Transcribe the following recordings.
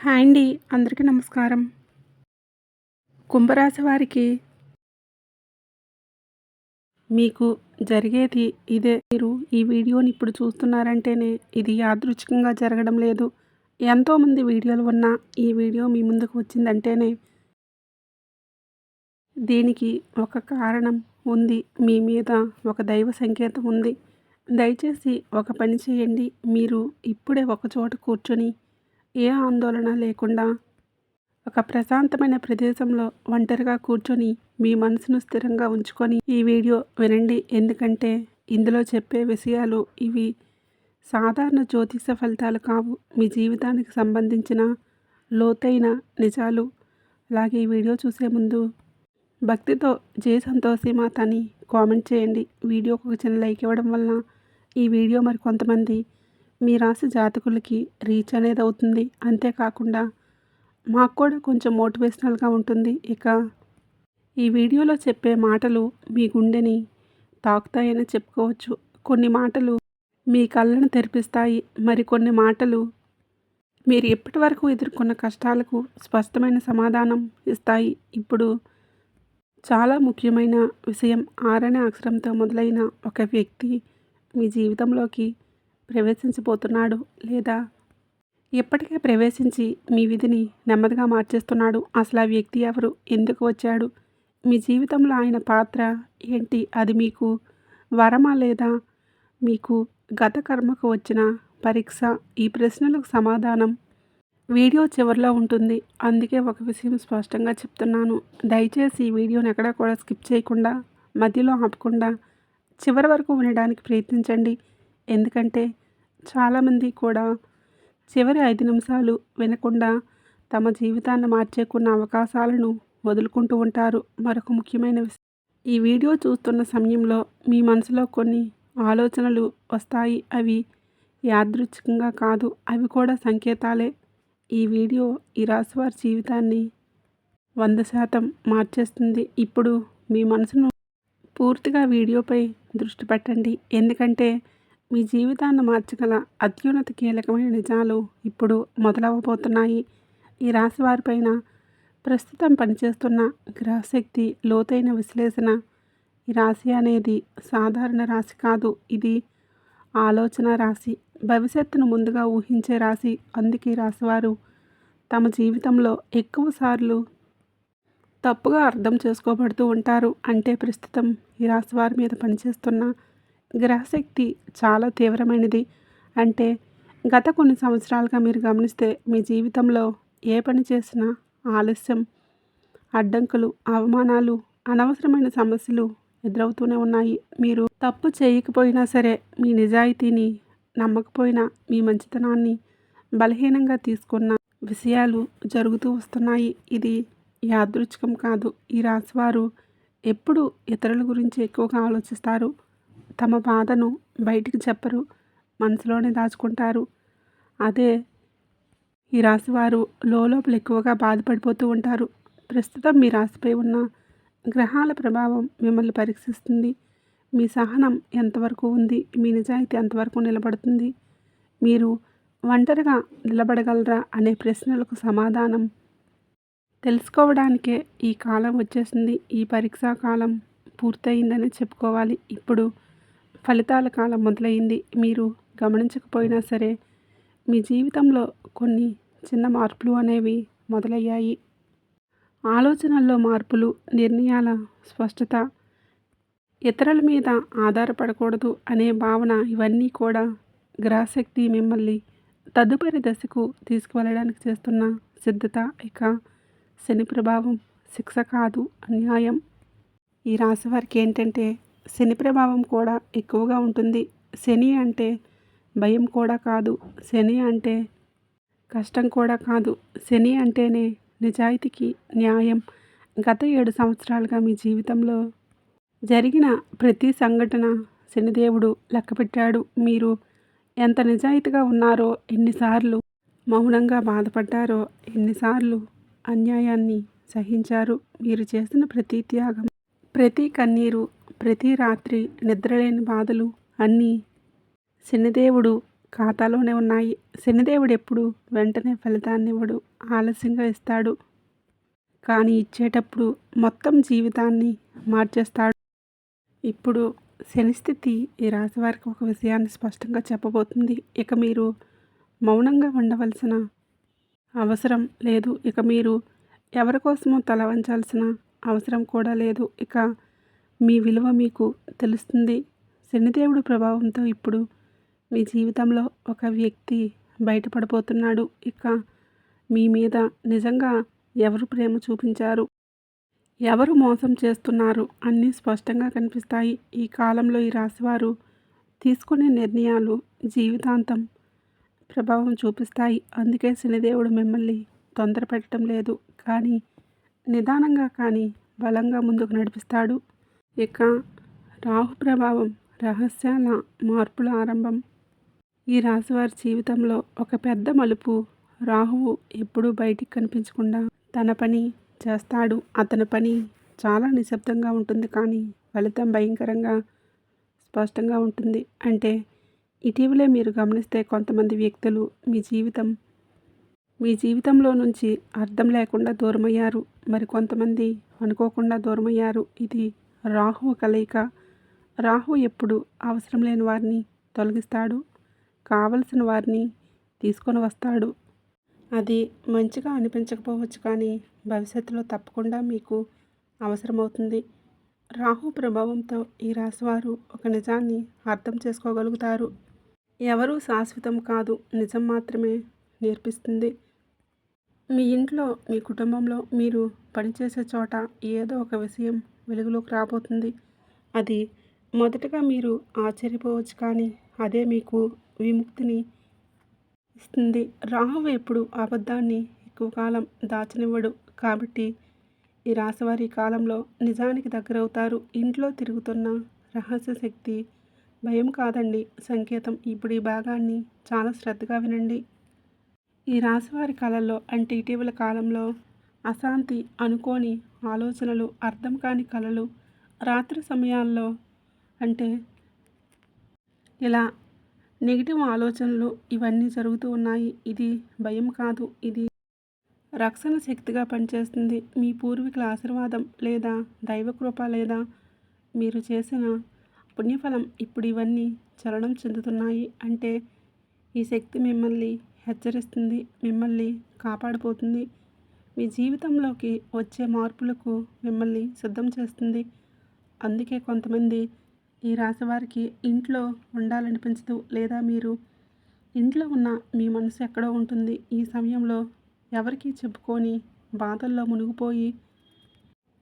Hi అండి. అందరికీ నమస్కారం. కుంభరాశి వారికి మీకు జరిగేది ఇదే. మీరు ఈ వీడియోని ఇప్పుడు చూస్తున్నారంటేనే ఇది యాదృచ్ఛికంగా జరగడం లేదు. ఎంతోమంది వీడియోలు ఉన్నా ఈ వీడియో మీ ముందుకు వచ్చిందంటేనే దీనికి ఒక కారణం ఉంది. మీ మీద ఒక దైవ సంకేతం ఉంది. దయచేసి ఒక పని చేయండి. మీరు ఇప్పుడే ఒక చోట కూర్చొని ఏ ఆందోళన లేకుండా ఒక ప్రశాంతమైన ప్రదేశంలో ఒంటరిగా కూర్చొని మీ మనసును స్థిరంగా ఉంచుకొని ఈ వీడియో వినండి. ఎందుకంటే ఇందులో చెప్పే విషయాలు ఇవి సాధారణ జ్యోతిష ఫలితాలు కావు. మీ జీవితానికి సంబంధించిన లోతైన నిజాలు. అలాగే ఈ వీడియో చూసే ముందు భక్తితో జై సంతోషి మాత అని కామెంట్ చేయండి. వీడియోకి ఒక చిన్న లైక్ ఇవ్వడం వలన ఈ వీడియో మరి కొంతమంది మీ రాశి జాతకులకి రీచ్ అనేది అవుతుంది. అంతేకాకుండా మాకు కూడా కొంచెం మోటివేషనల్గా ఉంటుంది. ఇక ఈ వీడియోలో చెప్పే మాటలు మీ గుండెని తాకుతాయని చెప్పుకోవచ్చు. కొన్ని మాటలు మీ కళ్ళను తెరిపిస్తాయి. మరికొన్ని మాటలు మీరు ఇప్పటి వరకు ఎదుర్కొన్న కష్టాలకు స్పష్టమైన సమాధానం ఇస్తాయి. ఇప్పుడు చాలా ముఖ్యమైన విషయం. ఆరనే అక్షరంతో మొదలైన ఒక వ్యక్తి మీ జీవితంలోకి ప్రవేశించబోతున్నాడు, లేదా ఇప్పటికే ప్రవేశించి మీ విధిని నెమ్మదిగా మార్చేస్తున్నాడు. అసలు ఆ వ్యక్తి ఎవరు? ఎందుకు వచ్చాడు? మీ జీవితంలో ఆయన పాత్ర ఏంటి? అది మీకు వరమా, లేదా మీకు గత కర్మకు వచ్చిన పరీక్ష? ఈ ప్రశ్నలకు సమాధానం వీడియో చివరిలో ఉంటుంది. అందుకే ఒక విషయం స్పష్టంగా చెప్తున్నాను. దయచేసి ఈ వీడియోని ఎక్కడా కూడా స్కిప్ చేయకుండా, మధ్యలో ఆపకుండా చివరి వరకు వినడానికి ప్రయత్నించండి. ఎందుకంటే చాలామంది కూడా చివరి 5 నిమిషాలు వినకుండా తమ జీవితాన్ని మార్చే కొన్ని అవకాశాలను వదులుకుంటూ ఉంటారు. మరొక ముఖ్యమైన విషయం, ఈ వీడియో చూస్తున్న సమయంలో మీ మనసులో కొన్ని ఆలోచనలు వస్తాయి. అవి యాదృచ్ఛికంగా కాదు, అవి కూడా సంకేతాలే. ఈ వీడియో ఈ రాశివారి జీవితాన్ని 100% మార్చేస్తుంది. ఇప్పుడు మీ మనసును పూర్తిగా వీడియోపై దృష్టి పెట్టండి. ఎందుకంటే మీ జీవితాన్ని మార్చగల అత్యున్నత కీలకమైన నిజాలు ఇప్పుడు మొదలవబోతున్నాయి. ఈ రాశి వారిపైన ప్రస్తుతం పనిచేస్తున్న గ్రహశక్తి లోతైన విశ్లేషణ. ఈ రాశి అనేది సాధారణ రాశి కాదు. ఇది ఆలోచన రాశి, భవిష్యత్తును ముందుగా ఊహించే రాశి. అందుకే ఈ రాశివారు తమ జీవితంలో ఎక్కువసార్లు తప్పుగా అర్థం చేసుకోబడుతూ ఉంటారు. అంటే ప్రస్తుతం ఈ రాశి వారి మీద పనిచేస్తున్న గ్రహశక్తి చాలా తీవ్రమైనది. అంటే గత కొన్ని సంవత్సరాలుగా మీరు గమనిస్తే మీ జీవితంలో ఏ పని చేసినా ఆలస్యం, అడ్డంకులు, అవమానాలు, అనవసరమైన సమస్యలు ఎదురవుతూనే ఉన్నాయి. మీరు తప్పు చేయకపోయినా సరే, మీ నిజాయితీని నమ్మకపోయినా, మీ మంచితనాన్ని బలహీనంగా తీసుకున్న విషయాలు జరుగుతూ వస్తున్నాయి. ఇది యాదృచ్ఛికం కాదు. ఈ రాశివారు ఎప్పుడు ఇతరుల గురించి ఎక్కువగా ఆలోచిస్తారు. తమ బాధను బయటికి చెప్పరు, మనసులోనే దాచుకుంటారు. అదే ఈ రాశివారు లోపల ఎక్కువగా బాధపడిపోతూ ఉంటారు. ప్రస్తుతం మీ రాశిపై ఉన్న గ్రహాల ప్రభావం మిమ్మల్ని పరీక్షిస్తుంది. మీ సహనం ఎంతవరకు ఉంది? మీ నిజాయితీ ఎంతవరకు నిలబడుతుంది? మీరు ఒంటరిగా నిలబడగలరా అనే ప్రశ్నలకు సమాధానం తెలుసుకోవడానికే ఈ కాలం వచ్చేసింది. ఈ పరీక్షా కాలం పూర్తయిందని చెప్పుకోవాలి. ఇప్పుడు ఫలితాల కాలం మొదలైంది. మీరు గమనించకపోయినా సరే మీ జీవితంలో కొన్ని చిన్న మార్పులు అనేవి మొదలయ్యాయి. ఆలోచనల్లో మార్పులు, నిర్ణయాల స్పష్టత, ఇతరుల మీద ఆధారపడకూడదు అనే భావన, ఇవన్నీ కూడా గ్రహశక్తి మిమ్మల్ని తదుపరి దశకు తీసుకువెళ్ళడానికి చేస్తున్న సిద్ధత. ఇక శని ప్రభావం శిక్ష కాదు, అన్యాయం. ఈ రాశి వారికి ఏంటంటే శని ప్రభావం కూడా ఎక్కువగా ఉంటుంది. శని అంటే భయం కూడా కాదు, శని అంటే కష్టం కూడా కాదు. శని అంటేనే నిజాయితీకి న్యాయం. గత 7 సంవత్సరాలుగా మీ జీవితంలో జరిగిన ప్రతి సంఘటన శనిదేవుడు లెక్కపెట్టాడు. మీరు ఎంత నిజాయితీగా ఉన్నారో, ఎన్నిసార్లు మౌనంగా బాధపడ్డారో, ఎన్నిసార్లు అన్యాయాన్ని సహించారు. మీరు చేసిన ప్రతి త్యాగం, ప్రతి కన్నీరు, ప్రతి రాత్రి నిద్రలేని బాధలు అన్నీ శనిదేవుడు ఖాతాలోనే ఉన్నాయి. శనిదేవుడు ఎప్పుడు వెంటనే ఫలితాన్నివ్వడు, ఆలస్యంగా ఇస్తాడు. కానీ ఇచ్చేటప్పుడు మొత్తం జీవితాన్ని మార్చేస్తాడు. ఇప్పుడు శని స్థితి ఈ రాశి వారికి ఒక విషయాన్ని స్పష్టంగా చెప్పబోతుంది. ఇక మీరు మౌనంగా ఉండవలసిన అవసరం లేదు. ఇక మీరు ఎవరి కోసమో తల వంచాల్సిన అవసరం కూడా లేదు. ఇక మీ విలువ మీకు తెలుస్తుంది. శనిదేవుడు ప్రభావంతో ఇప్పుడు మీ జీవితంలో ఒక వ్యక్తి బయటపడబోతున్నాడు. ఇక మీ మీద నిజంగా ఎవరు ప్రేమ చూపించారు, ఎవరు మోసం చేస్తున్నారు అన్నీ స్పష్టంగా కనిపిస్తాయి. ఈ కాలంలో ఈ రాశివారు తీసుకునే నిర్ణయాలు జీవితాంతం ప్రభావం చూపిస్తాయి. అందుకే శనిదేవుడు మిమ్మల్ని తొందర పెట్టడం లేదు, కానీ నిదానంగా కానీ బలంగా ముందుకు నడిపిస్తాడు. ఇక రాహు ప్రభావం రహస్యాల మార్పుల ఆరంభం. ఈ రాశివారి జీవితంలో ఒక పెద్ద మలుపు. రాహువు ఎప్పుడూ బయటికి కనిపించకుండా తన పని చేస్తాడు. అతని పని చాలా నిశ్శబ్దంగా ఉంటుంది, కానీ ఫలితం భయంకరంగా స్పష్టంగా ఉంటుంది. అంటే ఇటీవలే మీరు గమనిస్తే కొంతమంది వ్యక్తులు మీ జీవితంలో నుంచి అర్థం లేకుండా దూరమయ్యారు. మరి కొంతమంది అనుకోకుండా దూరమయ్యారు. ఇది రాహువు కలయిక. రాహువు ఎప్పుడు అవసరం లేని వారిని తొలగిస్తాడు, కావలసిన వారిని తీసుకొని వస్తాడు. అది మంచిగా అనిపించకపోవచ్చు, కానీ భవిష్యత్తులో తప్పకుండా మీకు అవసరమవుతుంది. రాహు ప్రభావంతో ఈ రాశివారు ఒక నిజాన్ని అర్థం చేసుకోగలుగుతారు. ఎవరూ శాశ్వతం కాదు, నిజం మాత్రమే నేర్పిస్తుంది. మీ ఇంట్లో, మీ కుటుంబంలో, మీరు పనిచేసే చోట ఏదో ఒక విషయం వెలుగులోకి రాబోతుంది. అది మొదటగా మీరు ఆశ్చర్యపోవచ్చు, కానీ అదే మీకు విముక్తిని ఇస్తుంది. రాహువు ఎప్పుడు అబద్ధాన్ని ఎక్కువ కాలం దాచనివ్వడు. కాబట్టి ఈ రాశివారి కాలంలో నిజానికి దగ్గరవుతారు. ఇంట్లో తిరుగుతున్న రహస్య శక్తి భయం కాదండి, సంకేతం. ఇప్పుడు ఈ భాగాన్ని చాలా శ్రద్ధగా వినండి. ఈ రాశివారి కళల్లో అంటే ఇటీవల కాలంలో అశాంతి, అనుకోని ఆలోచనలు, అర్థం కాని కళలు, రాత్రి సమయాల్లో అంటే ఇలా నెగిటివ్ ఆలోచనలు ఇవన్నీ జరుగుతూ ఉన్నాయి. ఇది భయం కాదు, ఇది రక్షణ శక్తిగా పనిచేస్తుంది. మీ పూర్వీకుల ఆశీర్వాదం లేదా దైవకృప లేదా మీరు చేసిన పుణ్యఫలం ఇప్పుడు ఇవన్నీ చలనం చెందుతున్నాయి. అంటే ఈ శక్తి మిమ్మల్ని హెచ్చరిస్తుంది, మిమ్మల్ని కాపాడిపోతుంది, మీ జీవితంలోకి వచ్చే మార్పులకు మిమ్మల్ని సిద్ధం చేస్తుంది. అందుకే కొంతమంది ఈ రాశివారికి ఇంట్లో ఉండాలనిపించదు, లేదా మీరు ఇంట్లో ఉన్న మీ మనసు ఎక్కడో ఉంటుంది. ఈ సమయంలో ఎవరికీ చెప్పుకొని బాధల్లో మునిగిపోయి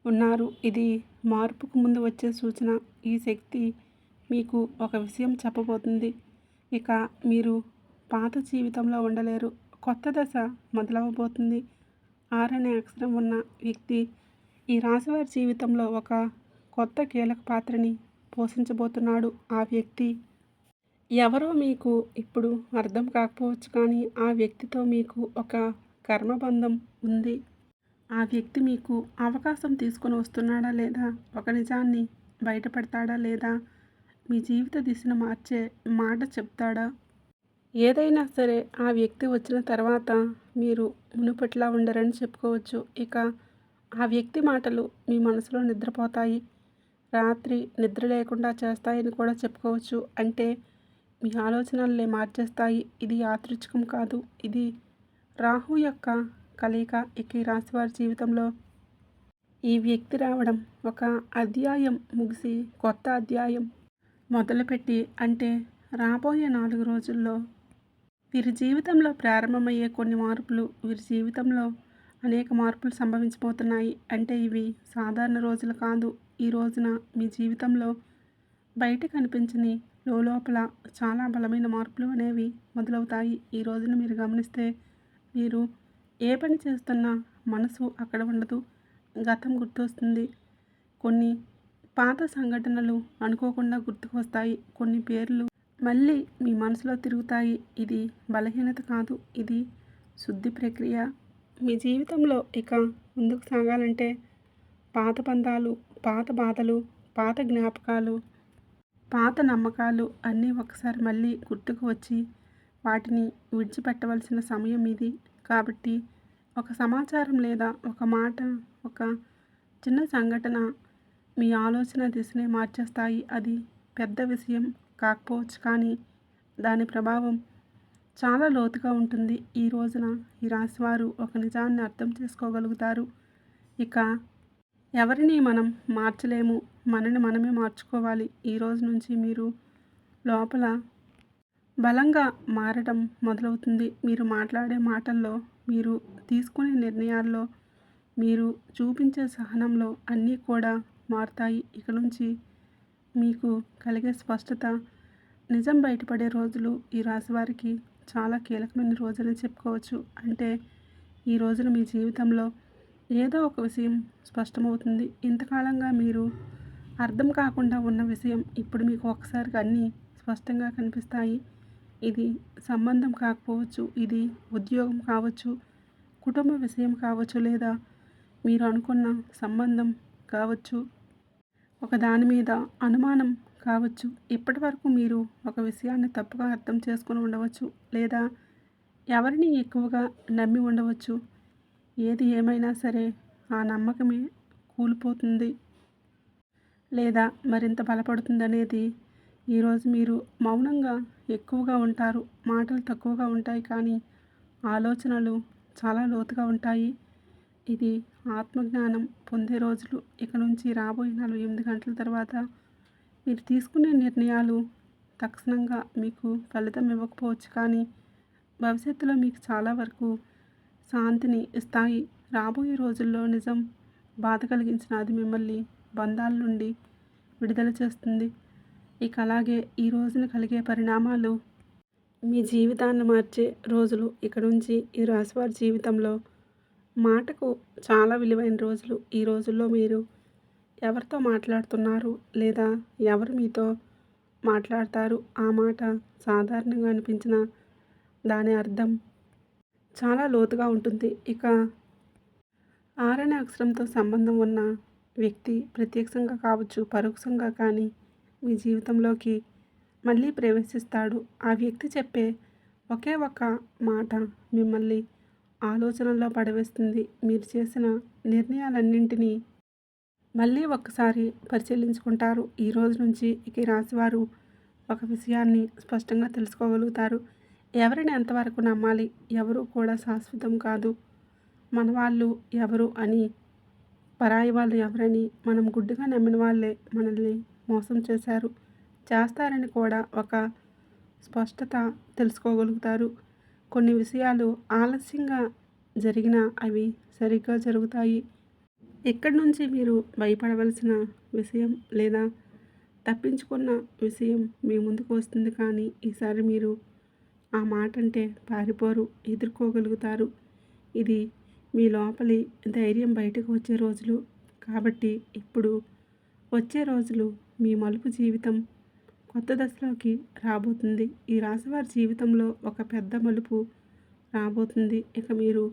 ఉన్నారు. ఇది మార్పుకు ముందు వచ్చే సూచన. ఈ శక్తి మీకు ఒక విషయం చెప్పబోతుంది. ఇక మీరు పాత జీవితంలో ఉండలేరు, కొత్త దశ మొదలవబోతుంది. 6 అనే అక్షరం ఉన్న వ్యక్తి ఈ రాశివారి జీవితంలో ఒక కొత్త కీలక పాత్రని పోషించబోతున్నాడు. ఆ వ్యక్తి ఎవరో మీకు ఇప్పుడు అర్థం కాకపోవచ్చు, కానీ ఆ వ్యక్తితో మీకు ఒక కర్మబంధం ఉంది. ఆ వ్యక్తి మీకు అవకాశం తీసుకొని వస్తున్నాడా, లేదా ఒక నిజాన్ని బయటపెడతాడా, లేదా మీ జీవిత దిశను మార్చే మాట చెప్తాడా? ఏదైనా సరే ఆ వ్యక్తి వచ్చిన తర్వాత మీరు మునుపట్లా ఉండరని చెప్పుకోవచ్చు. ఇక ఆ వ్యక్తి మాటలు మీ మనసులో నిద్రపోతాయి, రాత్రి నిద్ర లేకుండా చేస్తాయని కూడా చెప్పుకోవచ్చు. అంటే మీ ఆలోచనల్ని మార్చేస్తాయి. ఇది యాదృచ్ఛికం కాదు, ఇది రాహు యొక్క కలయిక. ఇక ఈ రాశివారి జీవితంలో ఈ వ్యక్తి రావడం ఒక అధ్యాయం ముగిసి కొత్త అధ్యాయం మొదలుపెట్టి, అంటే రాబోయే 4 రోజుల్లో వీరి జీవితంలో ప్రారంభమయ్యే కొన్ని మార్పులు, వీరి జీవితంలో అనేక మార్పులు సంభవించబోతున్నాయి. అంటే ఇవి సాధారణ రోజులు కాదు. ఈ రోజున మీ జీవితంలో బయట కనిపించని లోపల చాలా బలమైన మార్పులు అనేవి మొదలవుతాయి. ఈ రోజున మీరు గమనిస్తే మీరు ఏ పని చేస్తున్నా మనసు అక్కడ ఉండదు, గతం గుర్తొస్తుంది. కొన్ని పాత సంఘటనలు అనుకోకుండా గుర్తుకు వస్తాయి. కొన్ని పేర్లు మళ్ళీ మీ మనసులో తిరుగుతాయి. ఇది బలహీనత కాదు, ఇది శుద్ధి ప్రక్రియ. మీ జీవితంలో ఇక ముందుకు సాగాలంటే పాత బంధాలు, పాత బాధలు, పాత జ్ఞాపకాలు, పాత నమ్మకాలు అన్నీ ఒకసారి మళ్ళీ గుర్తుకు వచ్చి వాటిని విడిచిపెట్టవలసిన సమయం ఇది. కాబట్టి ఒక సమాచారం లేదా ఒక మాట, ఒక చిన్న సంఘటన మీ ఆలోచన దిశనే మార్చేస్తాయి. అది పెద్ద విషయం కాకపోవచ్చు, కానీ దాని ప్రభావం చాలా లోతుగా ఉంటుంది. ఈ రోజున ఈ రాశివారు ఒక నిజాన్ని అర్థం చేసుకోగలుగుతారు. ఇక ఎవరిని మనం మార్చలేము. మనని మనమే మార్చుకోవాలి. ఈ రోజు నుంచి మీరు లోపల బలంగా మారడం మొదలవుతుంది. మీరు మాట్లాడే మాటల్లో, మీరు తీసుకునే నిర్ణయాల్లో, మీరు చూపించే సహనంలో అన్నీ కూడా మారుతాయి. ఇక నుంచి మీకు కలిగే స్పష్టత, నిజం బయటపడే రోజులు ఈ రాశివారికి చాలా కీలకమైన రోజని చెప్పుకోవచ్చు. అంటే ఈ రోజున మీ జీవితంలో ఏదో ఒక విషయం స్పష్టమవుతుంది. ఇంతకాలంగా మీరు అర్థం కాకుండా ఉన్న విషయం ఇప్పుడు మీకు ఒకసారిగా అన్నీ స్పష్టంగా కనిపిస్తాయి. ఇది సంబంధం కాకపోవచ్చు, ఇది ఉద్యోగం కావచ్చు, కుటుంబ విషయం కావచ్చు, లేదా మీరు అనుకున్న సంబంధం కావచ్చు, ఒక దాని మీద అనుమానం కావచ్చు. ఇప్పటివరకు మీరు ఒక విషయాన్ని తప్పుగా అర్థం చేసుకుని ఉండవచ్చు, లేదా ఎవరిని ఎక్కువగా నమ్మి ఉండవచ్చు. ఏది ఏమైనా సరే ఆ నమ్మకమే కూలిపోతుంది లేదా మరింత బలపడుతుందనేది. ఈరోజు మీరు మౌనంగా ఎక్కువగా ఉంటారు. మాటలు తక్కువగా ఉంటాయి, కానీ ఆలోచనలు చాలా లోతుగా ఉంటాయి. ఇది ఆత్మజ్ఞానం పొందే రోజులు. ఇక నుంచి రాబోయే 48 గంటల తర్వాత మీరు తీసుకునే నిర్ణయాలు తక్షణంగా మీకు ఫలితం ఇవ్వకపోవచ్చు, కానీ భవిష్యత్తులో మీకు చాలా వరకు శాంతిని ఇస్తాయి. రాబోయే రోజుల్లో నిజం బాధ కలిగించిన అది మిమ్మల్ని బంధాల నుండి విడుదల చేస్తుంది. ఇక అలాగే ఈ రోజున కలిగే పరిణామాలు మీ జీవితాన్ని మార్చే రోజులు. ఇక నుంచి ఈ రాశివారి జీవితంలో మాటకు చాలా విలువైన రోజులు. ఈ రోజుల్లో మీరు ఎవరితో మాట్లాడుతున్నారు, లేదా ఎవరు మీతో మాట్లాడతారు, ఆ మాట సాధారణంగా అనిపించిన దాని అర్థం చాలా లోతుగా ఉంటుంది. ఇక ఆరనే అక్షరంతో సంబంధం ఉన్న వ్యక్తి ప్రత్యక్షంగా కావచ్చు, పరోక్షంగా కానీ మీ జీవితంలోకి మళ్ళీ ప్రవేశిస్తాడు. ఆ వ్యక్తి చెప్పే ఒకే ఒక మాట మిమ్మల్ని ఆలోచనల్లో పడవేస్తుంది. మీరు చేసిన నిర్ణయాలన్నింటినీ మళ్ళీ ఒక్కసారి పరిశీలించుకుంటారు. ఈ రోజు నుంచి ఇక ఈ రాశివారు ఒక విషయాన్ని స్పష్టంగా తెలుసుకోగలుగుతారు. ఎవరిని ఎంతవరకు నమ్మాలి, ఎవరు కూడా శాశ్వతం కాదు. మన వాళ్ళు ఎవరు అని, పరాయి వాళ్ళు ఎవరని, మనం గుడ్డిగా నమ్మిన వాళ్ళే మనల్ని మోసం చేస్తారని కూడా ఒక స్పష్టత తెలుసుకోగలుగుతారు. కొన్ని విషయాలు ఆలస్యంగా జరిగినా అవి సరిగ్గా జరుగుతాయి. ఇక్కడి నుంచి మీరు భయపడవలసిన విషయం లేదా తప్పించుకున్న విషయం మీ ముందుకు వస్తుంది, కానీ ఈసారి మీరు ఆ మాట అంటే పారిపోరు, ఎదుర్కోగలుగుతారు. ఇది మీ లోపలి ధైర్యం బయటకు వచ్చే రోజులు. కాబట్టి ఇప్పుడు వచ్చే రోజులు మీ మలుపు జీవితం కొత్త దశలోకి రాబోతుంది. ఈ రాశివారి జీవితంలో ఒక పెద్ద మలుపు రాబోతుంది. ఇక మీరు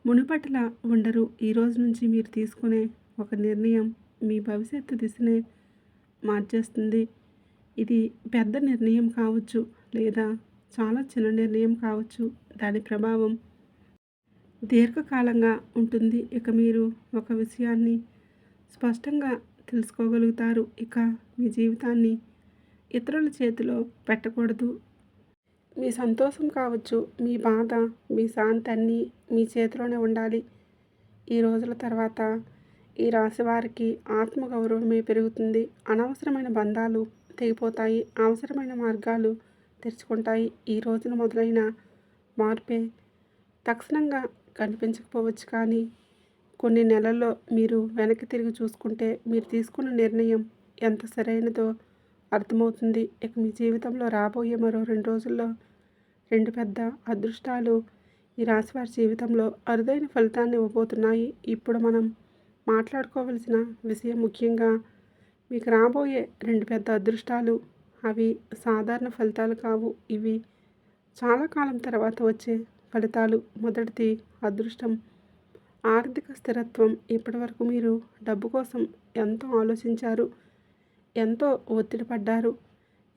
మునుపటిలా ఉండరు. ఈ రోజు నుంచి మీరు తీసుకునే ఒక నిర్ణయం మీ భవిష్యత్తు దిశనే మార్చేస్తుంది. ఇది పెద్ద నిర్ణయం కావచ్చు, లేదా చాలా చిన్న నిర్ణయం కావచ్చు. దాని ప్రభావం దీర్ఘకాలంగా ఉంటుంది. ఇక మీరు ఒక విషయాన్ని స్పష్టంగా తెలుసుకోగలుగుతారు. ఇక మీ జీవితాన్ని ఇతరుల చేతిలో పెట్టకూడదు. మీ సంతోషం కావచ్చు, మీ బాధ, మీ శాంతి అన్నీ మీ చేతిలోనే ఉండాలి. ఈ రోజుల తర్వాత ఈ రాశి వారికి ఆత్మగౌరవమే పెరుగుతుంది. అనవసరమైన బంధాలు తెగిపోతాయి. అవసరమైన మార్గాలు తెరుచుకుంటాయి. ఈ రోజున మొదలైన మార్పే తక్షణంగా కనిపించకపోవచ్చు, కానీ కొన్ని నెలల్లో మీరు వెనక్కి తిరిగి చూసుకుంటే మీరు తీసుకున్న నిర్ణయం ఎంత సరైనదో అర్థమవుతుంది. ఇక మీ జీవితంలో రాబోయే మరో 2 రోజుల్లో 2 పెద్ద అదృష్టాలు ఈ రాశివారి జీవితంలో అరుదైన ఫలితాన్ని ఇవ్వబోతున్నాయి. ఇప్పుడు మనం మాట్లాడుకోవలసిన విషయం ముఖ్యంగా మీకు రాబోయే 2 పెద్ద అదృష్టాలు. అవి సాధారణ ఫలితాలు కావు. ఇవి చాలా కాలం తర్వాత వచ్చే ఫలితాలు. మొదటిది అదృష్టం, ఆర్థిక స్థిరత్వం. ఇప్పటివరకు మీరు డబ్బు కోసం ఎంతో ఆలోచించారు, ఎంతో ఒత్తిడి పడ్డారు,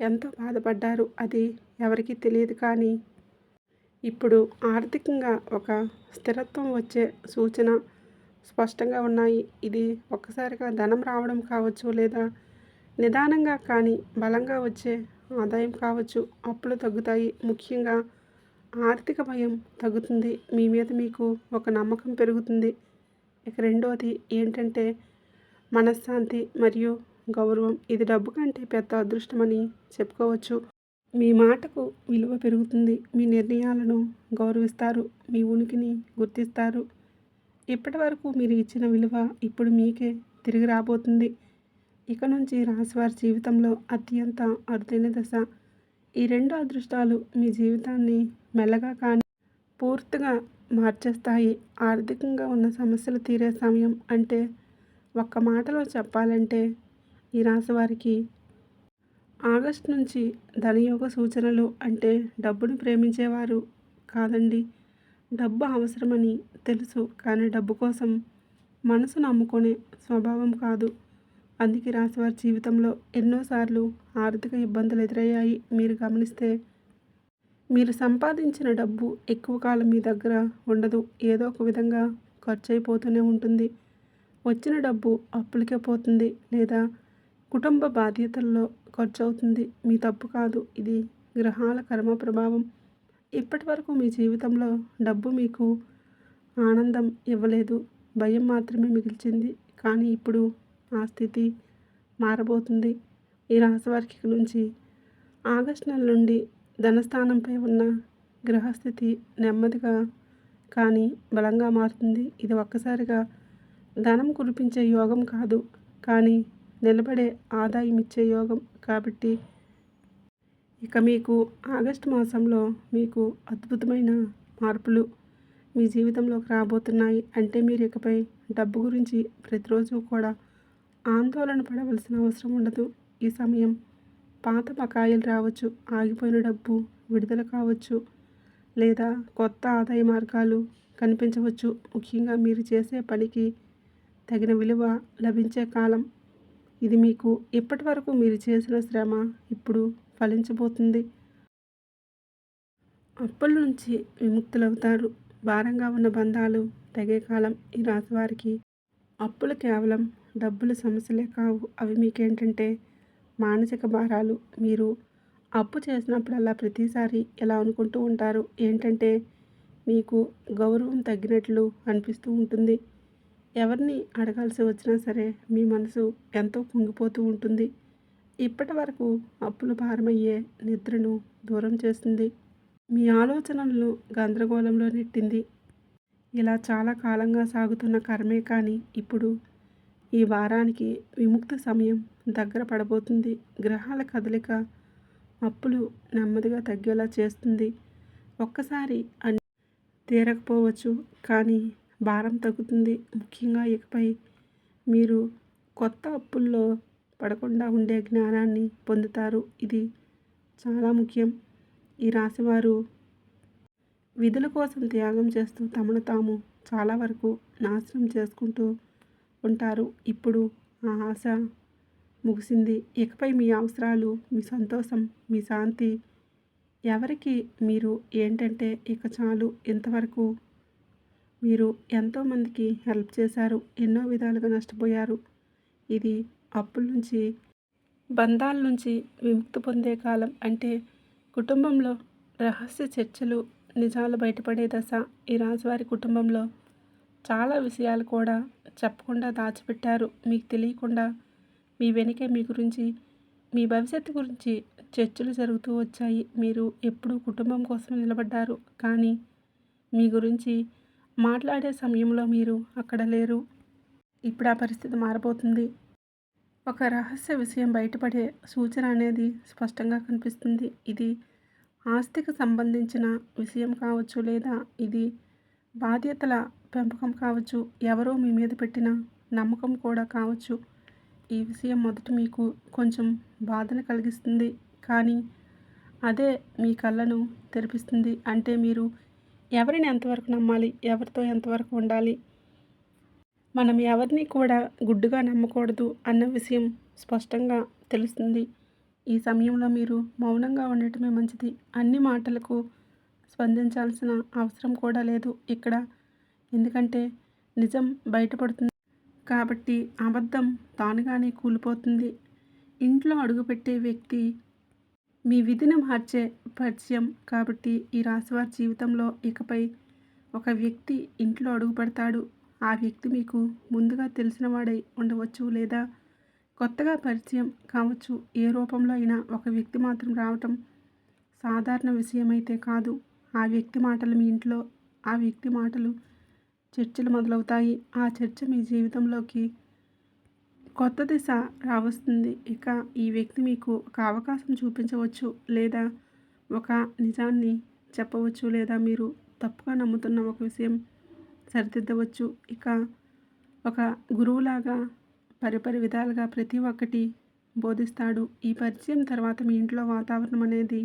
ఎంతో బాధపడ్డారు. అది ఎవరికీ తెలియదు, కానీ ఇప్పుడు ఆర్థికంగా ఒక స్థిరత్వం వచ్చే సూచన స్పష్టంగా ఉన్నాయి. ఇది ఒక్కసారిగా ధనం రావడం కావచ్చు, లేదా నిదానంగా కానీ బలంగా వచ్చే ఆదాయం కావచ్చు. అప్పులు తగ్గుతాయి. ముఖ్యంగా ఆర్థిక భయం తగ్గుతుంది. మీ మీద మీకు ఒక నమ్మకం పెరుగుతుంది. ఇక రెండోది ఏంటంటే మనశ్శాంతి మరియు గౌరవం. ఇది డబ్బు కంటే పెద్ద అదృష్టమని చెప్పుకోవచ్చు. మీ మాటకు విలువ పెరుగుతుంది. మీ నిర్ణయాలను గౌరవిస్తారు. మీ ఉనికిని గుర్తిస్తారు. ఇప్పటివరకు మీరు ఇచ్చిన విలువ ఇప్పుడు మీకే తిరిగి రాబోతుంది. ఇక నుంచి రాశివారి జీవితంలో అత్యంత అరుదైన దశ. ఈ రెండు అదృష్టాలు మీ జీవితాన్ని మెల్లగా కానీ పూర్తిగా మార్చేస్తాయి. ఆర్థికంగా ఉన్న సమస్యలు తీరే సమయం. అంటే ఒక్క మాటలో చెప్పాలంటే ఈ రాశి వారికి ఆగస్టు నుంచి ధనయోగ సూచనలు. అంటే డబ్బును ప్రేమించేవారు కాదండి, డబ్బు అవసరమని తెలుసు కానీ డబ్బు కోసం మనసును అమ్ముకునే స్వభావం కాదు. అందుకే రాశివారి జీవితంలో ఎన్నోసార్లు ఆర్థిక ఇబ్బందులు ఎదురయ్యాయి. మీరు గమనిస్తే మీరు సంపాదించిన డబ్బు ఎక్కువ కాలం మీ దగ్గర ఉండదు. ఏదో ఒక విధంగా ఖర్చు అయిపోతూనే ఉంటుంది. వచ్చిన డబ్బు అప్పులకే పోతుంది, లేదా కుటుంబ బాధ్యతల్లో ఖర్చు అవుతుంది. మీ తప్పు కాదు, ఇది గ్రహాల కర్మ ప్రభావం. ఇప్పటి వరకు మీ జీవితంలో డబ్బు మీకు ఆనందం ఇవ్వలేదు, భయం మాత్రమే మిగిల్చింది. కానీ ఇప్పుడు ఆ స్థితి మారబోతుంది. ఈ రాశి వారికి నుంచి ఆగస్టు నెల నుండి ధనస్థానంపై ఉన్న గ్రహస్థితి నెమ్మదిగా కానీ బలంగా మారుతుంది. ఇది ఒక్కసారిగా ధనం కురిపించే యోగం కాదు, కానీ నిలబడే ఆదాయం ఇచ్చే యోగం. కాబట్టి ఇక మీకు ఆగస్టు మాసంలో మీకు అద్భుతమైన మార్పులు మీ జీవితంలోకి రాబోతున్నాయి. అంటే మీరు ఇకపై డబ్బు గురించి ప్రతిరోజు కూడా ఆందోళన పడవలసిన అవసరం ఉండదు. ఈ సమయం పాత బకాయిలు రావచ్చు, ఆగిపోయిన డబ్బు విడుదల కావచ్చు, లేదా కొత్త ఆదాయ మార్గాలు కనిపించవచ్చు. ముఖ్యంగా మీరు చేసే పనికి తగిన విలువ లభించే కాలం ఇది. మీకు ఇప్పటి వరకు మీరు చేసిన శ్రమ ఇప్పుడు ఫలించబోతుంది. అప్పుల నుంచి విముక్తులవుతారు. భారంగా ఉన్న బంధాలు తెగే కాలం ఈ రాశి వారికి. అప్పులు కేవలం డబ్బుల సమస్యలే కావు, అవి మీకేంటంటే మానసిక భారాలు. మీరు అప్పు చేసినప్పుడల్లా ప్రతిసారి ఎలా అనుకుంటూ ఉంటారు ఏంటంటే మీకు గౌరవం తగ్గినట్లు అనిపిస్తూ ఉంటుంది. ఎవరిని అడగాల్సి వచ్చినా సరే మీ మనసు ఎంతో కుంగిపోతూ ఉంటుంది. ఇప్పటి వరకు అప్పులు భారమయ్యే నిద్రను దూరం చేస్తుంది. మీ ఆలోచనలను గందరగోళంలో నెట్టింది. ఇలా చాలా కాలంగా సాగుతున్న కర్మే. కానీ ఇప్పుడు ఈ వారానికి విముక్తి సమయం దగ్గర పడబోతుంది. గ్రహాల కదలిక అప్పులు నెమ్మదిగా తగ్గేలా చేస్తుంది. ఒక్కసారి అన్ని తీరకపోవచ్చు, కానీ భారం తగ్గుతుంది. ముఖ్యంగా ఇకపై మీరు కొత్త అప్పుల్లో పడకుండా ఉండే జ్ఞానాన్ని పొందుతారు. ఇది చాలా ముఖ్యం. ఈ రాశివారు విధుల కోసం త్యాగం చేస్తూ తమను తాము చాలా వరకు నాశనం చేసుకుంటూ ఉంటారు. ఇప్పుడు ఆ ఆశ ముగిసింది. ఇకపై మీ అవసరాలు, మీ సంతోషం, మీ శాంతి ఎవరికి మీరు ఏంటంటే ఇక చాలు. ఇంతవరకు మీరు ఎంతోమందికి హెల్ప్ చేశారు, ఎన్నో విధాలుగా నష్టపోయారు. ఇది అప్పుల నుంచి, బంధాల నుంచి విముక్తి పొందే కాలం. అంటే కుటుంబంలో రహస్య చర్చలు, నిజాలు బయటపడే దశ. ఈ రాశివారి కుటుంబంలో చాలా విషయాలు కూడా చెప్పకుండా దాచిపెట్టారు. మీకు తెలియకుండా మీ వెనుకే మీ గురించి, మీ భవిష్యత్తు గురించి చర్చలు జరుగుతూ వచ్చాయి. మీరు ఎప్పుడూ కుటుంబం కోసం నిలబడ్డారు, కానీ మీ గురించి మాట్లాడే సమయంలో మీరు అక్కడ లేరు. ఇప్పుడు ఆ పరిస్థితి మారబోతుంది. ఒక రహస్య విషయం బయటపడే సూచన అనేది స్పష్టంగా కనిపిస్తుంది. ఇది ఆస్తికి సంబంధించిన విషయం కావచ్చు, లేదా ఇది బాధ్యతల పెంపకం కావచ్చు, ఎవరో మీ మీద పెట్టిన నమ్మకం కూడా కావచ్చు. ఈ విషయం మొదట మీకు కొంచెం బాధను కలిగిస్తుంది, కానీ అదే మీ కళ్ళను తెరిపిస్తుంది. అంటే మీరు ఎవరిని ఎంతవరకు నమ్మాలి, ఎవరితో ఎంతవరకు ఉండాలి, మనం ఎవరిని కూడా గుడ్డుగా నమ్మకూడదు అన్న విషయం స్పష్టంగా తెలుస్తుంది. ఈ సమయంలో మీరు మౌనంగా ఉండటమే మంచిది. అన్ని మాటలకు స్పందించాల్సిన అవసరం కూడా లేదు ఇక్కడ. ఎందుకంటే నిజం బయటపడుతుంది కాబట్టి అబద్ధం తానుగానే కూలిపోతుంది. ఇంట్లో అడుగుపెట్టే వ్యక్తి మీ విధిని మార్చే పరిచయం కాబట్టి ఈ రాశివారి జీవితంలో ఇకపై ఒక వ్యక్తి ఇంట్లో అడుగుపెడతాడు. ఆ వ్యక్తి మీకు ముందుగా తెలిసిన వాడై ఉండవచ్చు లేదా కొత్తగా పరిచయం కావచ్చు. ఏ రూపంలో అయినా ఒక వ్యక్తి మాత్రం రావటం సాధారణ విషయమైతే కాదు. ఆ వ్యక్తి మాటలు మీ ఇంట్లో ఆ వ్యక్తి మాటలు చర్చలు మొదలవుతాయి. ఆ చర్చ మీ జీవితంలోకి కొత్త దిశ రావస్తుంది. ఇక ఈ వ్యక్తి మీకు ఒక అవకాశం చూపించవచ్చు లేదా ఒక నిజాన్ని చెప్పవచ్చు లేదా మీరు తప్పుగా నమ్ముతున్న ఒక విషయం సరిదిద్దవచ్చు. ఇక ఒక గురువులాగా పరిపరి విధాలుగా ప్రతి ఒక్కటి బోధిస్తాడు. ఈ పరిచయం తర్వాత మీ ఇంట్లో వాతావరణం అనేది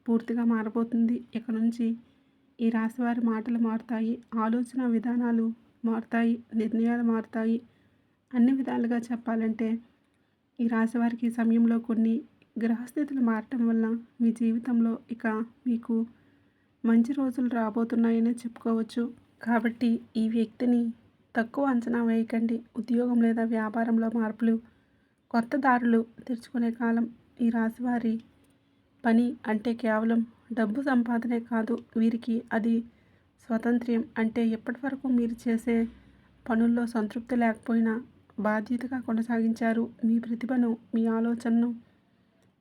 పూర్తిగా మారబోతుంది. ఇక నుంచి ఈ రాశివారి మాటలు మారుతాయి, ఆలోచన విధానాలు మారుతాయి, నిర్ణయాలు మారుతాయి. అన్ని విధాలుగా చెప్పాలంటే ఈ రాశివారికి ఈ సమయంలో కొన్ని గ్రహస్థితులు మారటం వల్ల మీ జీవితంలో ఇక మీకు మంచి రోజులు రాబోతున్నాయనే చెప్పుకోవచ్చు. కాబట్టి ఈ వ్యక్తిని తక్కువ అంచనా వేయకండి. ఉద్యోగం లేదా వ్యాపారంలో మార్పులు, కొత్త దారులు తెరుచుకునే కాలం. ఈ రాశివారి పని అంటే కేవలం డబ్బు సంపాదనే కాదు, వీరికి అది స్వాతంత్ర్యం. అంటే ఇప్పటి వరకు మీరు చేసే పనుల్లో సంతృప్తి లేకపోయినా బాధ్యతగా కొనసాగించారు. మీ ప్రతిభను, మీ ఆలోచనను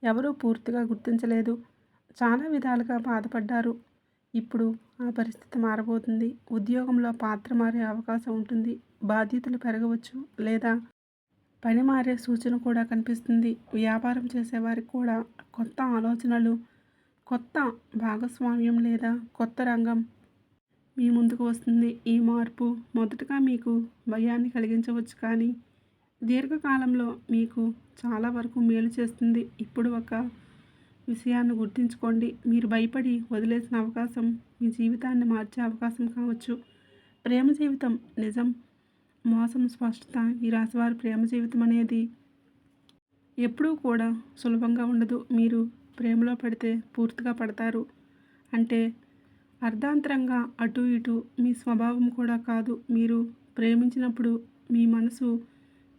ఎవరూ పూర్తిగా గుర్తించలేదు. చాలా విధాలుగా బాధపడ్డారు. ఇప్పుడు ఆ పరిస్థితి మారబోతుంది. ఉద్యోగంలో పాత్ర మారే అవకాశం ఉంటుంది. బాధ్యతలు పెరగవచ్చు లేదా పని మారే సూచన కూడా కనిపిస్తుంది. వ్యాపారం చేసేవారికి కూడా కొత్త ఆలోచనలు, కొత్త భాగస్వామ్యం లేదా కొత్త రంగం మీ ముందుకు వస్తుంది. ఈ మార్పు మొదటగా మీకు భయాన్ని కలిగించవచ్చు, కానీ దీర్ఘకాలంలో మీకు చాలా వరకు మేలు చేస్తుంది. ఇప్పుడు ఒక విషయాన్ని గుర్తుంచుకోండి. మీరు భయపడి వదిలేసిన అవకాశం మీ జీవితాన్ని మార్చే అవకాశం కావచ్చు. ప్రేమ జీవితం నిజం, మోసం, స్పష్టత. ఈ రాశివారి ప్రేమ జీవితం అనేది ఎప్పుడూ కూడా సులభంగా ఉండదు. మీరు ప్రేమలో పడితే పూర్తిగా పడతారు. అంటే అర్ధాంతరంగా అటు ఇటు మీ స్వభావం కూడా కాదు. మీరు ప్రేమించినప్పుడు మీ మనసు,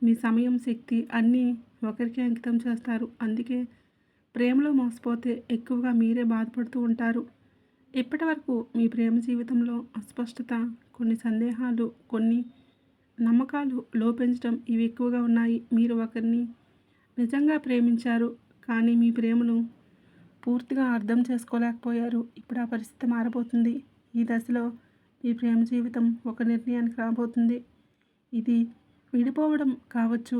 మీ సమయం, శక్తి అన్నీ ఒకరికి అంకితం చేస్తారు. అందుకే ప్రేమలో మోసపోతే ఎక్కువగా మీరే బాధపడుతూ ఉంటారు. ఇప్పటి వరకు మీ ప్రేమ జీవితంలో అస్పష్టత, కొన్ని సందేహాలు, కొన్ని నమ్మకాలు లోపించడం ఇవి ఎక్కువగా ఉన్నాయి. మీరు ఒకరిని నిజంగా ప్రేమించారు, కానీ మీ ప్రేమను పూర్తిగా అర్థం చేసుకోలేకపోయారు. ఇప్పుడు ఆ పరిస్థితి మారబోతుంది. ఈ దశలో మీ ప్రేమ జీవితం ఒక నిర్ణయానికి రాబోతుంది. ఇది విడిపోవడం కావచ్చు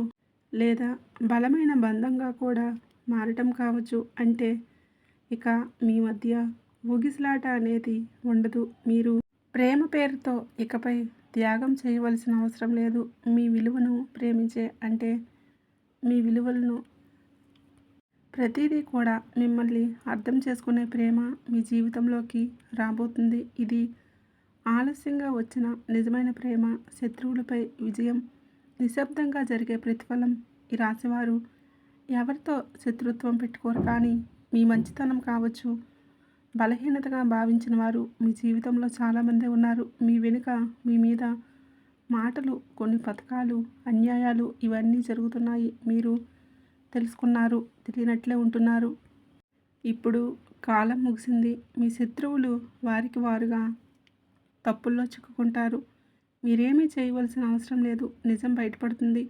లేదా బలమైన బంధంగా కూడా మారటం కావచ్చు. అంటే ఇక మీ మధ్య ఊగిసలాట అనేది ఉండదు. మీరు ప్రేమ పేరుతో ఇకపై త్యాగం చేయవలసిన అవసరం లేదు. మీ విలువను ప్రేమించే అంటే మీ విలువలను ప్రతిదీ కూడా మిమ్మల్ని అర్థం చేసుకునే ప్రేమ మీ జీవితంలోకి రాబోతుంది. ఇది ఆలస్యంగా వచ్చిన నిజమైన ప్రేమ, శత్రువులపై విజయం, నిశ్శబ్దంగా జరిగే ప్రతిఫలం. ఈ రాశివారు ఎవరితో శత్రుత్వం పెట్టుకోరు, కానీ మీ మంచితనం కావచ్చు, బలహీనతగా భావించిన వారు మీ జీవితంలో చాలామంది ఉన్నారు. మీ వెనుక మీ మీద మాటలు, కొన్ని పథకాలు, అన్యాయాలు ఇవన్నీ జరుగుతున్నాయి. మీరు తెలుసుకున్నారు, తెలియనట్లే ఉంటున్నారు. ఇప్పుడు కాలం ముగిసింది. మీ శత్రువులు వారికి వారుగా తప్పుల్లో చిక్కుకుంటారు. మీరేమీ చేయవలసిన అవసరం లేదు. నిజం బయటపడుతుంది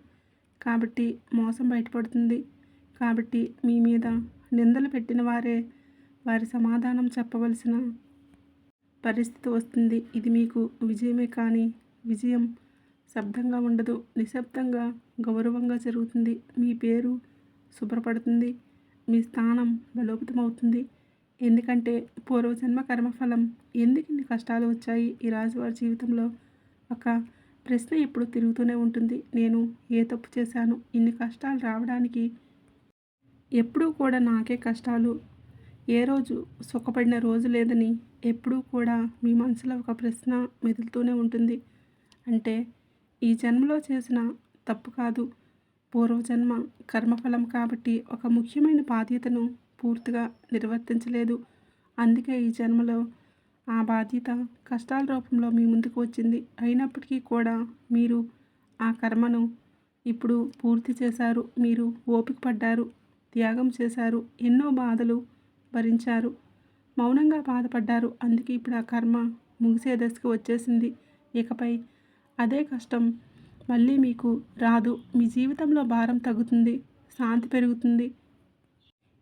కాబట్టి మోసం బయటపడుతుంది. కాబట్టి మీ మీద నిందలు పెట్టిన వారే వారి సమాధానం చెప్పవలసిన పరిస్థితి వస్తుంది. ఇది మీకు విజయమే, కానీ విజయం శబ్దంగా ఉండదు, నిశ్శబ్దంగా గౌరవంగా జరుగుతుంది. మీ పేరు శుభ్రపడుతుంది, మీ స్థానం బలోపేతమవుతుంది. ఎందుకంటే పూర్వజన్మ కర్మఫలం. ఎందుకు ఇన్ని కష్టాలు వచ్చాయి? ఈ రాశివారి జీవితంలో ఒక ప్రశ్న ఎప్పుడు తిరుగుతూనే ఉంటుంది. నేను ఏ తప్పు చేశాను? ఇన్ని కష్టాలు రావడానికి ఎప్పుడూ కూడా నాకే కష్టాలు, ఏ రోజు సుఖపడిన రోజు లేదని ఎప్పుడూ కూడా మీ మనసులో ఒక ప్రశ్న మెదులుతూనే ఉంటుంది. అంటే ఈ జన్మలో చేసిన తప్పు కాదు, పూర్వజన్మ కర్మఫలం. కాబట్టి ఒక ముఖ్యమైన బాధ్యతను పూర్తిగా నిర్వర్తించలేదు. అందుకే ఈ జన్మలో ఆ బాధ్యత కష్టాల రూపంలో మీ ముందుకు వచ్చింది. అయినప్పటికీ కూడా మీరు ఆ కర్మను ఇప్పుడు పూర్తి చేశారు. మీరు ఓపిక పడ్డారు, త్యాగం చేశారు, ఎన్నో బాధలు భరించారు, మౌనంగా బాధపడ్డారు. అందుకే ఇప్పుడు ఆ కర్మ ముగిసే దశకు వచ్చేసింది. ఇకపై అదే కష్టం మళ్ళీ మీకు రాదు. మీ జీవితంలో భారం తగ్గుతుంది, శాంతి పెరుగుతుంది.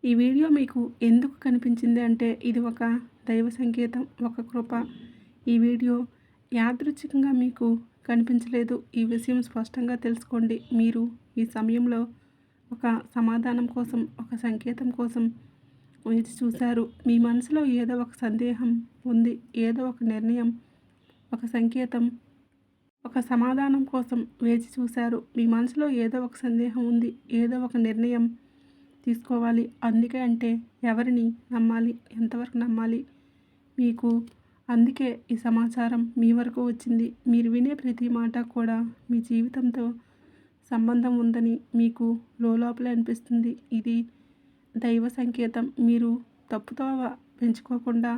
ఈ వీడియో మీకు ఎందుకు కనిపించింది అంటే ఇది ఒక దైవ సంకేతం, ఒక కృప. ఈ వీడియో యాదృచ్ఛికంగా మీకు కనిపించలేదు. ఈ విషయం స్పష్టంగా తెలుసుకోండి. మీరు ఈ సమయంలో ఒక సమాధానం కోసం, ఒక సంకేతం కోసం వేచి చూశారు. మీ మనసులో ఏదో ఒక సందేహం ఉంది, ఏదో ఒక నిర్ణయం, ఒక సంకేతం, ఒక సమాధానం కోసం వేచి చూశారు. మీ మనసులో ఏదో ఒక సందేహం ఉంది, ఏదో ఒక నిర్ణయం తీసుకోవాలి. అందుకే అంటే ఎవరిని నమ్మాలి, ఎంతవరకు నమ్మాలి మీకు. అందుకే ఈ సమాచారం మీ వరకు వచ్చింది. మీరు వినే ప్రతి మాట కూడా మీ జీవితంతో సంబంధం ఉందని మీకు లోపలే అనిపిస్తుంది. ఇది దైవ సంకేతం. మీరు తప్పుతోవ పెంచుకోకుండా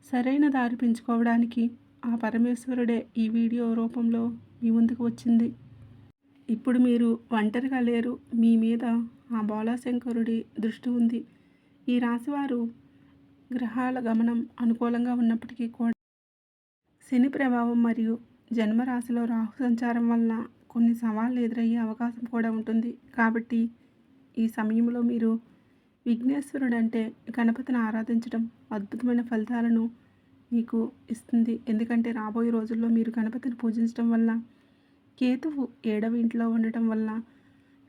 సరైన దారి పెంచుకోవడానికి ఆ పరమేశ్వరుడే ఈ వీడియో రూపంలో మీ ముందుకు వచ్చింది. ఇప్పుడు మీరు ఒంటరిగా లేరు. మీ మీద ఆ బోళాశంకరుడి దృష్టి ఉంది. ఈ రాశివారు గ్రహాల గమనం అనుకూలంగా ఉన్నప్పటికీ కూడా శని ప్రభావం మరియు జన్మరాశిలో రాహు సంచారం వలన కొన్ని సవాళ్ళు ఎదురయ్యే అవకాశం కూడా ఉంటుంది. కాబట్టి ఈ సమయంలో మీరు విఘ్నేశ్వరుడు అంటే గణపతిని ఆరాధించడం అద్భుతమైన ఫలితాలను మీకు ఇస్తుంది. ఎందుకంటే రాబోయే రోజుల్లో మీరు గణపతిని పూజించడం వల్ల, కేతువు 7వ ఇంట్లో ఉండటం వల్ల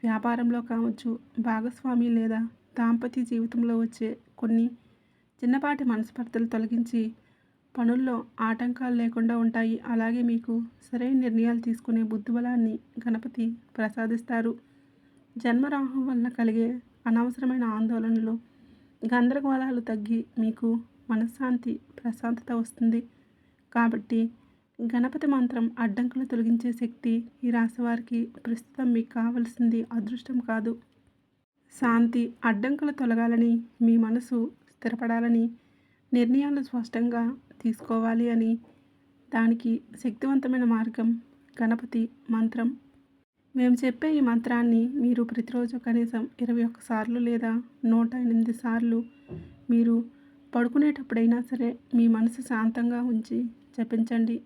వ్యాపారంలో కావచ్చు, భాగస్వామి లేదా దాంపత్య జీవితంలో వచ్చే కొన్ని చిన్నపాటి మనస్పర్ధలు తొలగించి పనుల్లో ఆటంకాలు లేకుండా ఉంటాయి. అలాగే మీకు సరైన నిర్ణయాలు తీసుకునే బుద్ధిబలాన్ని గణపతి ప్రసాదిస్తారు. జన్మరాహు వల్ల కలిగే అనవసరమైన ఆందోళనలు, గందరగోళాలు తగ్గి మీకు మనశ్శాంతి, ప్రశాంతత వస్తుంది. కాబట్టి గణపతి మంత్రం అడ్డంకులు తొలగించే శక్తి. ఈ రాశి వారికి ప్రస్తుతం మీకు కావలసింది అదృష్టం కాదు, శాంతి. అడ్డంకులు తొలగాలని, మీ మనసు స్థిరపడాలని, నిర్ణయాలు స్పష్టంగా తీసుకోవాలి అని, దానికి శక్తివంతమైన మార్గం గణపతి మంత్రం. మేము చెప్పే ఈ మంత్రాన్ని మీరు ప్రతిరోజు కనీసం 21 సార్లు లేదా 108 సార్లు మీరు పడుకునేటప్పుడైనా సరే మీ మనసు శాంతంగా ఉంచి జపించండి.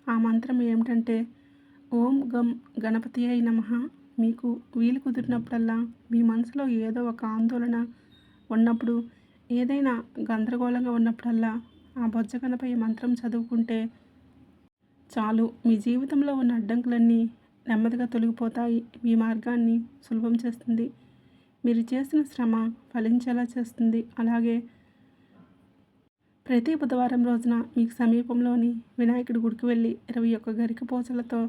ఆ మంత్రం ఏమిటంటే ఓం గం గణపతియై నమః. మీకు వీలు కుదిరినప్పుడల్లా, మీ మనసులో ఏదో ఒక ఆందోళన ఉన్నప్పుడు, ఏదైనా గందరగోళంగా ఉన్నప్పుడల్లా ఆ బొజ్జ గణపయ్య మంత్రం చదువుకుంటే చాలు. మీ జీవితంలో ఉన్న అడ్డంకులన్నీ నెమ్మదిగా తొలగిపోతాయి. మీ మార్గాన్ని సులభం చేస్తుంది. మీరు చేసిన శ్రమ ఫలించేలా చేస్తుంది. అలాగే ప్రతి బుధవారం రోజున మీకు సమీపంలోని వినాయకుడి గుడికి వెళ్ళి 21 గరిక పూసలతో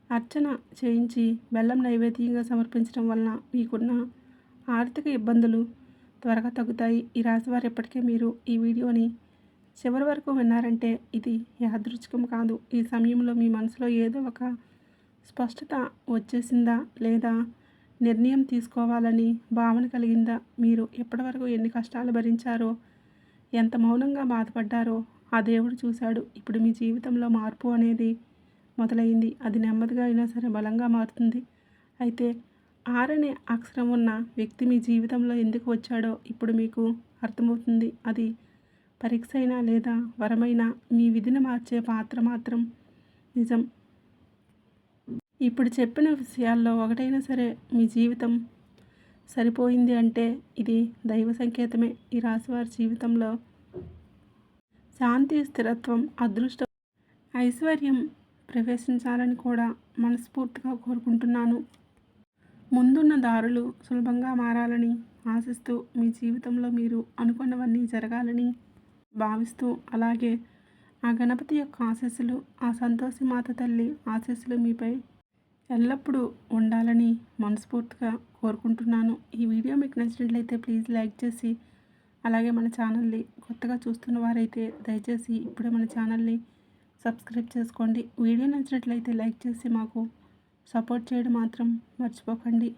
అర్చన చేయించి బెల్లం నైవేద్యంగా సమర్పించడం వలన మీకున్న ఆర్థిక ఇబ్బందులు త్వరగా తగ్గుతాయి. ఈ రాశివారు ఎప్పటికే మీరు ఈ వీడియోని చివరి వరకు విన్నారంటే ఇది యాదృచ్ఛికం కాదు. ఈ సమయంలో మీ మనసులో ఏదో ఒక స్పష్టత వచ్చేసిందా, లేదా నిర్ణయం తీసుకోవాలని భావన కలిగిందా? మీరు ఎప్పటివరకు ఎన్ని కష్టాలు భరించారో, ఎంత మౌనంగా బాధపడ్డారో ఆ దేవుడు చూశాడు. ఇప్పుడు మీ జీవితంలో మార్పు అనేది మొదలైంది. అది నెమ్మదిగా అయినా సరే బలంగా మారుతుంది. అయితే ఆరనే అక్షరం ఉన్న వ్యక్తి మీ జీవితంలో ఎందుకు వచ్చాడో ఇప్పుడు మీకు అర్థమవుతుంది. అది పరీక్ష అయినా లేదా వరమైనా మీ విధిని మార్చే పాత్ర మాత్రం నిజం. ఇప్పుడు చెప్పిన విషయాల్లో ఒకటైనా సరే మీ జీవితం సరిపోయింది అంటే ఇది దైవ సంకేతమే. ఈ రాశివారి జీవితంలో శాంతి, స్థిరత్వం, అదృష్టం, ఐశ్వర్యం ప్రవేశించాలని కూడా మనస్ఫూర్తిగా కోరుకుంటున్నాను. ముందున్న దారులు సులభంగా మారాలని ఆశిస్తూ, మీ జీవితంలో మీరు అనుకున్నవన్నీ జరగాలని భావిస్తూ, అలాగే ఆ గణపతి యొక్క ఆశీస్సులు, ఆ సంతోషి మాత తల్లి ఆశీస్సులు మీపై ఎల్లప్పుడూ ఉండాలని మనస్ఫూర్తిగా కోరుకుంటున్నాను. ఈ వీడియో మీకు నచ్చినట్లయితే ప్లీజ్ లైక్ చేసి, అలాగే మన ఛానల్ని కొత్తగా చూస్తున్న వారైతే దయచేసి ఇప్పుడే మన ఛానల్ని సబ్స్క్రైబ్ చేసుకోండి. వీడియో నచ్చినట్లయితే లైక్ చేసి మాకు సపోర్ట్ చేయడం మాత్రం మర్చిపోకండి.